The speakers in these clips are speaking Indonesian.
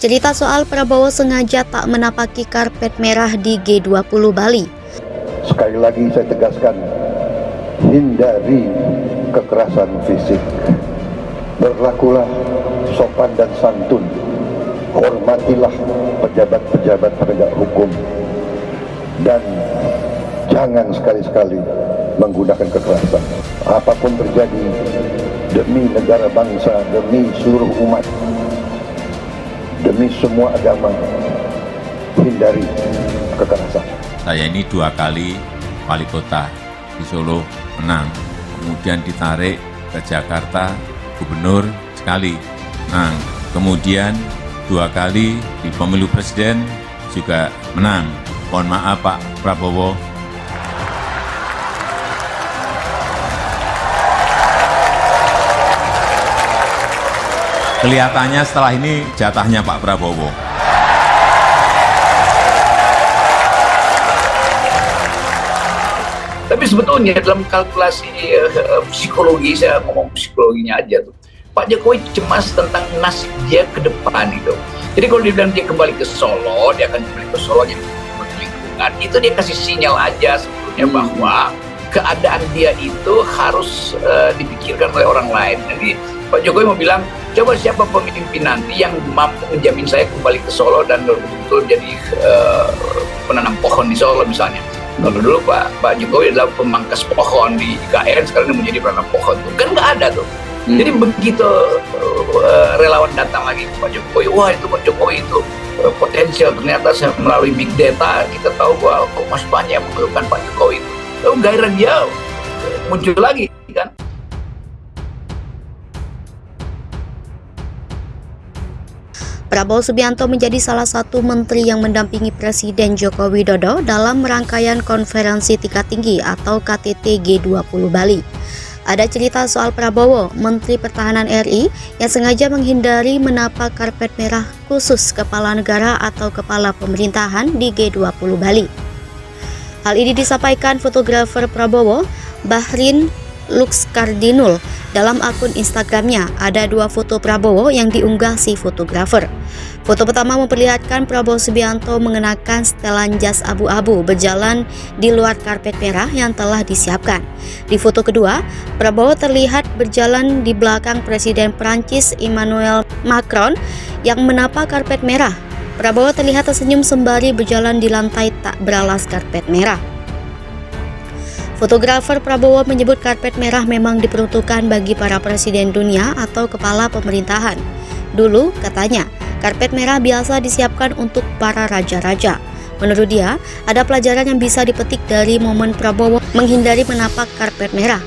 Cerita soal Prabowo sengaja tak menapaki karpet merah di G20 Bali. Sekali lagi saya tegaskan, hindari kekerasan fisik. Berlakulah sopan dan santun. Hormatilah pejabat-pejabat penegak hukum. Dan jangan sekali-sekali menggunakan kekerasan. Apapun terjadi, demi negara bangsa, demi seluruh umat, demi semua agama, hindari kekerasan. Saya ini 2 kali wali kota di Solo menang, kemudian ditarik ke Jakarta gubernur sekali menang, kemudian 2 kali di pemilu presiden juga menang. Mohon maaf Pak Prabowo. Kelihatannya setelah ini jatahnya Pak Prabowo. Tapi sebetulnya dalam kalkulasi psikologi, saya ngomong psikologinya aja tuh, Pak Jokowi cemas tentang nasib dia ke depan itu. Jadi kalau dia bilang dia kembali ke Solo, dia akan kembali ke Solo jadi lingkungan, itu dia kasih sinyal aja sebetulnya bahwa keadaan dia itu harus dipikirkan oleh orang lain. Jadi Pak Jokowi mau bilang, coba siapa pemimpin nanti yang mampu menjamin saya kembali ke Solo dan betul-betul jadi penanam pohon di Solo misalnya. Kalau dulu Pak Jokowi adalah pemangkas pohon di IKN, sekarang dia menjadi penanam pohon tuh. Kan nggak ada tuh. Jadi begitu relawan datang lagi ke Pak Jokowi, wah itu Pak Jokowi itu potensial, ternyata melalui big data kita tahu bahwa masih banyak yang mengeluhkan Pak Jokowi itu. Lalu gairah dia muncul lagi kan. Prabowo Subianto menjadi salah satu menteri yang mendampingi Presiden Joko Widodo dalam rangkaian konferensi tingkat tinggi atau KTT G20 Bali. Ada cerita soal Prabowo, Menteri Pertahanan RI, yang sengaja menghindari menapak karpet merah khusus kepala negara atau kepala pemerintahan di G20 Bali. Hal ini disampaikan fotografer Prabowo, Bahrin Luxkardinul. Dalam akun Instagramnya ada 2 foto Prabowo yang diunggah si fotografer. Foto pertama memperlihatkan Prabowo Subianto mengenakan setelan jas abu-abu berjalan di luar karpet merah yang telah disiapkan. Di foto kedua, Prabowo terlihat berjalan di belakang Presiden Prancis Emmanuel Macron yang menapak karpet merah. Prabowo terlihat tersenyum sembari berjalan di lantai tak beralas karpet merah. Fotografer Prabowo menyebut karpet merah memang diperuntukkan bagi para presiden dunia atau kepala pemerintahan. Dulu, katanya, karpet merah biasa disiapkan untuk para raja-raja. Menurut dia, ada pelajaran yang bisa dipetik dari momen Prabowo menghindari menapak karpet merah.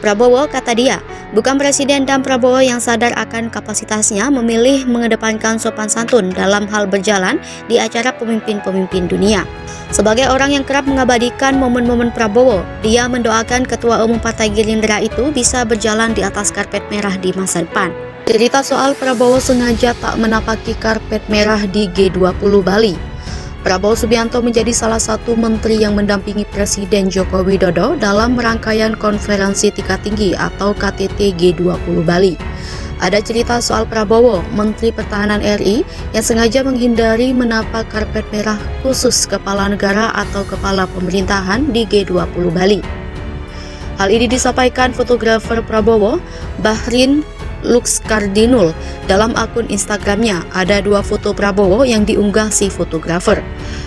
Prabowo, kata dia, bukan presiden dan Prabowo yang sadar akan kapasitasnya memilih mengedepankan sopan santun dalam hal berjalan di acara pemimpin-pemimpin dunia. Sebagai orang yang kerap mengabadikan momen-momen Prabowo, dia mendoakan Ketua Umum Partai Gerindra itu bisa berjalan di atas karpet merah di masa depan. Cerita soal Prabowo sengaja tak menapaki karpet merah di G20 Bali. Prabowo Subianto menjadi salah satu menteri yang mendampingi Presiden Joko Widodo dalam rangkaian konferensi tingkat tinggi atau KTT G20 Bali. Ada cerita soal Prabowo, Menteri Pertahanan RI, yang sengaja menghindari menapak karpet merah khusus kepala negara atau kepala pemerintahan di G20 Bali. Hal ini disampaikan fotografer Prabowo, Bahrin Luxkardinul. Dalam akun Instagramnya ada 2 foto Prabowo yang diunggah si fotografer.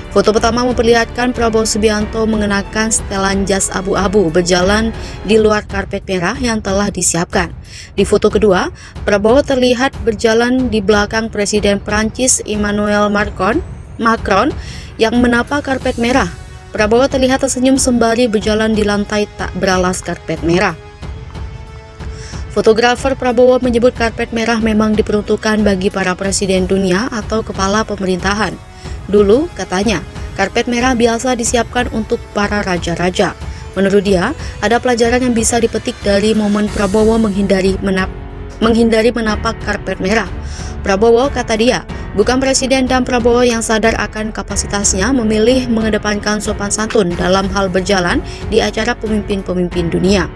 Foto pertama memperlihatkan Prabowo Subianto mengenakan setelan jas abu-abu berjalan di luar karpet merah yang telah disiapkan. Di foto kedua, Prabowo terlihat berjalan di belakang Presiden Prancis Emmanuel Macron yang menapak karpet merah. Prabowo terlihat tersenyum sembari berjalan di lantai tak beralas karpet merah. Fotografer Prabowo menyebut karpet merah memang diperuntukkan bagi para presiden dunia atau kepala pemerintahan. Dulu, katanya, karpet merah biasa disiapkan untuk para raja-raja. Menurut dia, ada pelajaran yang bisa dipetik dari momen Prabowo menghindari menapak karpet merah. Prabowo, kata dia, bukan presiden dan Prabowo yang sadar akan kapasitasnya memilih mengedepankan sopan santun dalam hal berjalan di acara pemimpin-pemimpin dunia.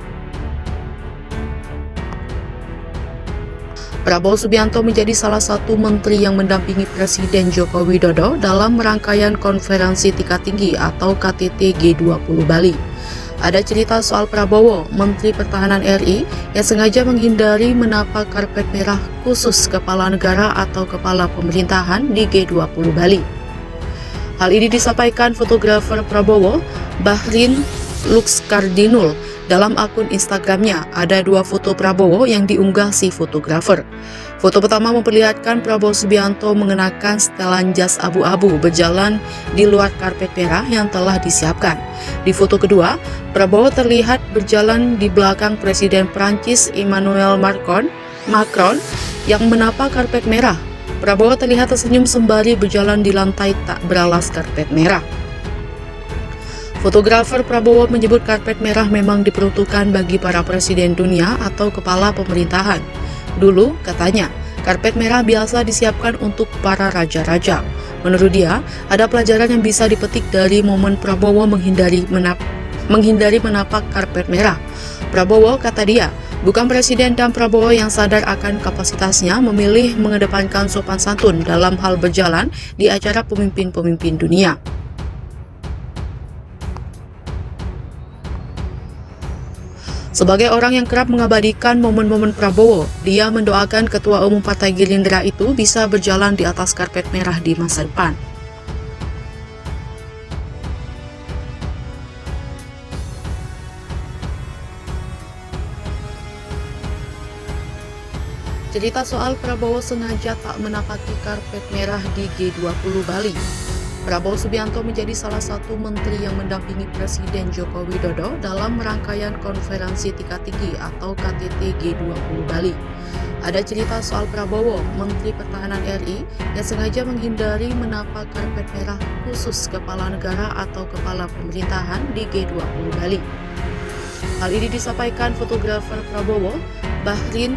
Prabowo Subianto menjadi salah satu menteri yang mendampingi Presiden Joko Widodo dalam rangkaian konferensi tingkat tinggi atau KTT G20 Bali. Ada cerita soal Prabowo, Menteri Pertahanan RI, yang sengaja menghindari menapak karpet merah khusus kepala negara atau kepala pemerintahan di G20 Bali. Hal ini disampaikan fotografer Prabowo, Bahrin Luxkardinul, dalam akun Instagramnya. Ada dua foto Prabowo yang diunggah si fotografer. Foto pertama memperlihatkan Prabowo Subianto mengenakan setelan jas abu-abu berjalan di luar karpet merah yang telah disiapkan. Di foto kedua, Prabowo terlihat berjalan di belakang Presiden Prancis Emmanuel Macron yang menapak karpet merah. Prabowo terlihat tersenyum sembari berjalan di lantai tak beralas karpet merah. Fotografer Prabowo menyebut karpet merah memang diperuntukkan bagi para presiden dunia atau kepala pemerintahan. Dulu, katanya, karpet merah biasa disiapkan untuk para raja-raja. Menurut dia, ada pelajaran yang bisa dipetik dari momen Prabowo menghindari menapak karpet merah. Prabowo, kata dia, bukan presiden dan Prabowo yang sadar akan kapasitasnya memilih mengedepankan sopan santun dalam hal berjalan di acara pemimpin-pemimpin dunia. Sebagai orang yang kerap mengabadikan momen-momen Prabowo, dia mendoakan Ketua Umum Partai Gerindra itu bisa berjalan di atas karpet merah di masa depan. Cerita soal Prabowo sengaja tak menapaki karpet merah di G20 Bali. Prabowo Subianto menjadi salah satu menteri yang mendampingi Presiden Joko Widodo dalam rangkaian konferensi tingkat tinggi atau KTT G20 Bali. Ada cerita soal Prabowo, Menteri Pertahanan RI, yang sengaja menghindari menapak karpet merah khusus kepala negara atau kepala pemerintahan di G20 Bali. Hal ini disampaikan fotografer Prabowo, Bahrin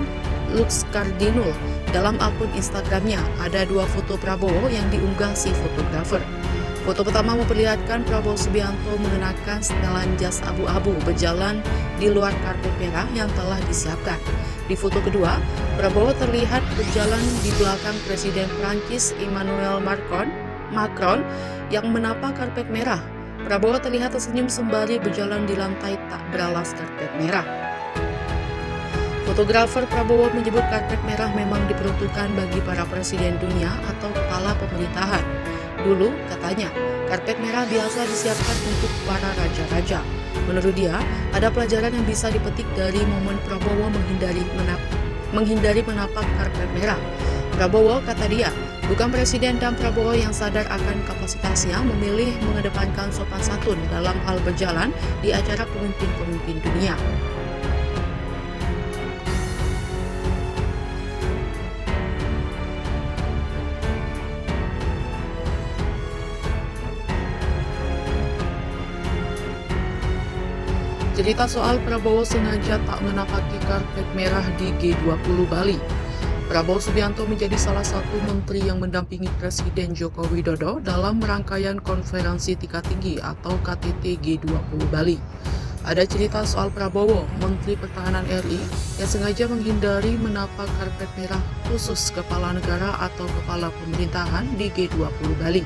Luxkardinul, dalam akun Instagramnya. Ada dua foto Prabowo yang diunggah si fotografer. Foto pertama memperlihatkan Prabowo Subianto mengenakan setelan jas abu-abu berjalan di luar karpet merah yang telah disiapkan. Di foto kedua, Prabowo terlihat berjalan di belakang Presiden Prancis Emmanuel Macron yang menapak karpet merah. Prabowo terlihat tersenyum sembari berjalan di lantai tak beralas karpet merah. Fotografer Prabowo menyebut karpet merah memang diperuntukkan bagi para presiden dunia atau kepala pemerintahan. Dulu, katanya, karpet merah biasa disiapkan untuk para raja-raja. Menurut dia, ada pelajaran yang bisa dipetik dari momen Prabowo menghindari menapak karpet merah. Prabowo, kata dia, bukan presiden dan Prabowo yang sadar akan kapasitasnya memilih mengedepankan sopan santun dalam hal berjalan di acara pemimpin-pemimpin dunia. Cerita soal Prabowo sengaja tak menapaki karpet merah di G20 Bali. Prabowo Subianto menjadi salah satu menteri yang mendampingi Presiden Joko Widodo dalam rangkaian konferensi tingkat tinggi atau KTT G20 Bali. Ada cerita soal Prabowo, Menteri Pertahanan RI, yang sengaja menghindari menapak karpet merah khusus kepala negara atau kepala pemerintahan di G20 Bali.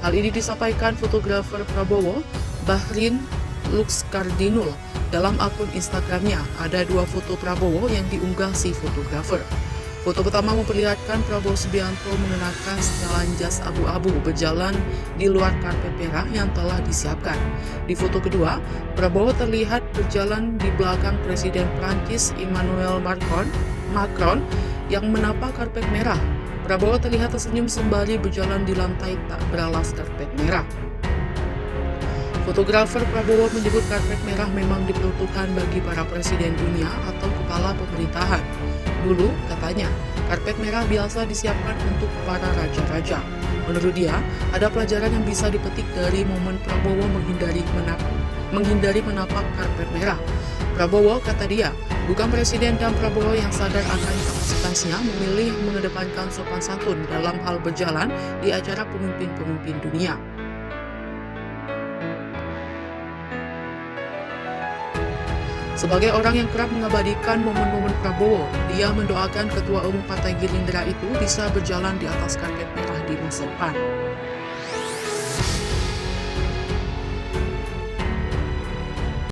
Hal ini disampaikan fotografer Prabowo, Bahrin Luxkardinul, dalam akun Instagramnya. Ada dua foto Prabowo yang diunggah si fotografer. Foto pertama memperlihatkan Prabowo Subianto mengenakan setelan jas abu-abu berjalan di luar karpet merah yang telah disiapkan. Di foto kedua, Prabowo terlihat berjalan di belakang Presiden Prancis Emmanuel Macron yang menapak karpet merah. Prabowo terlihat tersenyum sembari berjalan di lantai tak beralas karpet merah. Fotografer Prabowo menyebut karpet merah memang diperuntukkan bagi para presiden dunia atau kepala pemerintahan. Dulu, katanya, karpet merah biasa disiapkan untuk para raja-raja. Menurut dia, ada pelajaran yang bisa dipetik dari momen Prabowo menghindari menapak karpet merah. Prabowo, kata dia, bukan presiden dan Prabowo yang sadar akan kapasitasnya memilih mengedepankan sopan santun dalam hal berjalan di acara pemimpin-pemimpin dunia. Sebagai orang yang kerap mengabadikan momen-momen Prabowo, dia mendoakan Ketua Umum Partai Gerindra itu bisa berjalan di atas karpet merah di masa depan.